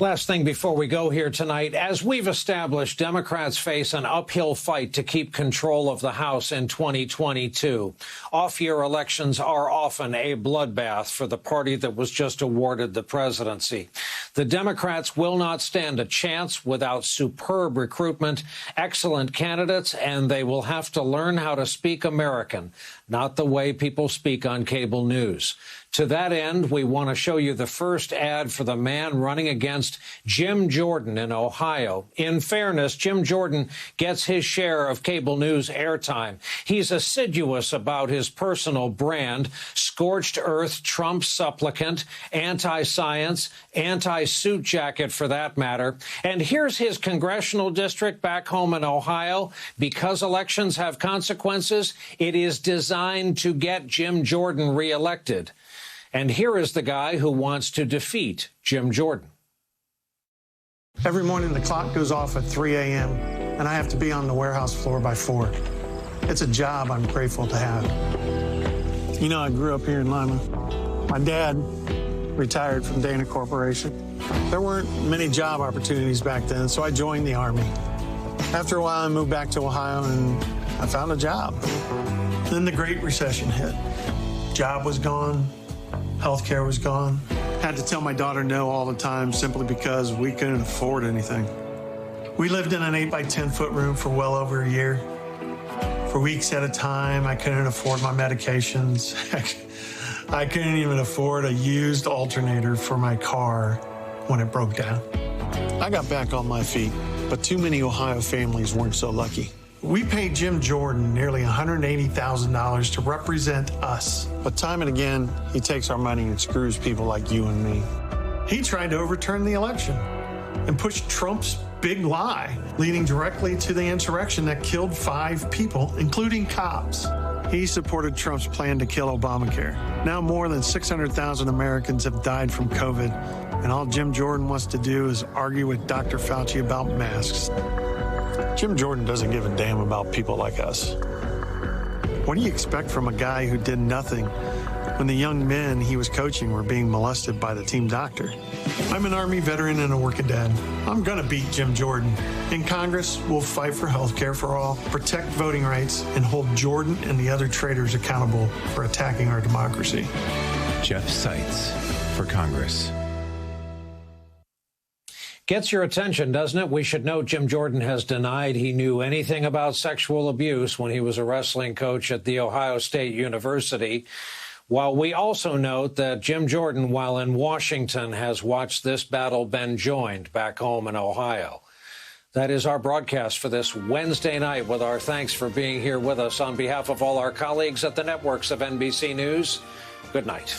Last thing before we go here tonight, as we've established, Democrats face an uphill fight to keep control of the House in 2022. Off-year elections are often a bloodbath for the party that was just awarded the presidency. The Democrats will not stand a chance without superb recruitment, excellent candidates, and they will have to learn how to speak American, not the way people speak on cable news. To that end, we want to show you the first ad for the man running against Jim Jordan in Ohio. In fairness, Jim Jordan gets his share of cable news airtime. He's assiduous about his personal brand, scorched earth Trump supplicant, anti-science, anti-suit jacket for that matter. And here's his congressional district back home in Ohio. Because elections have consequences, it is designed to get Jim Jordan reelected. And here is the guy who wants to defeat Jim Jordan. Every morning the clock goes off at 3 a.m. and I have to be on the warehouse floor by 4. It's a job I'm grateful to have. You know, I grew up here in Lima. My dad retired from Dana Corporation. There weren't many job opportunities back then, so I joined the Army. After a while, I moved back to Ohio and I found a job. Then the Great Recession hit. Job was gone. Healthcare was gone. Had to tell my daughter no all the time simply because we couldn't afford anything. We lived in an 8-by-10-foot room for well over a year. For weeks at a time, I couldn't afford my medications. I couldn't even afford a used alternator for my car when it broke down. I got back on my feet, but too many Ohio families weren't so lucky. We paid Jim Jordan nearly $180,000 to represent us. But time and again, he takes our money and screws people like you and me. He tried to overturn the election and push Trump's big lie, leading directly to the insurrection that killed 5 people, including cops. He supported Trump's plan to kill Obamacare. Now more than 600,000 Americans have died from COVID, and all Jim Jordan wants to do is argue with Dr. Fauci about masks. Jim Jordan doesn't give a damn about people like us. What do you expect from a guy who did nothing when the young men he was coaching were being molested by the team doctor? I'm an Army veteran and a working dad. I'm gonna beat Jim Jordan. In Congress, we'll fight for health care for all, protect voting rights, and hold Jordan and the other traitors accountable for attacking our democracy. Jeff Seitz for Congress. Gets your attention, doesn't it? We should note Jim Jordan has denied he knew anything about sexual abuse when he was a wrestling coach at The Ohio State University. While we also note that Jim Jordan, while in Washington, has watched this battle been joined back home in Ohio. That is our broadcast for this Wednesday night, with our thanks for being here with us. On behalf of all our colleagues at the networks of NBC News, good night.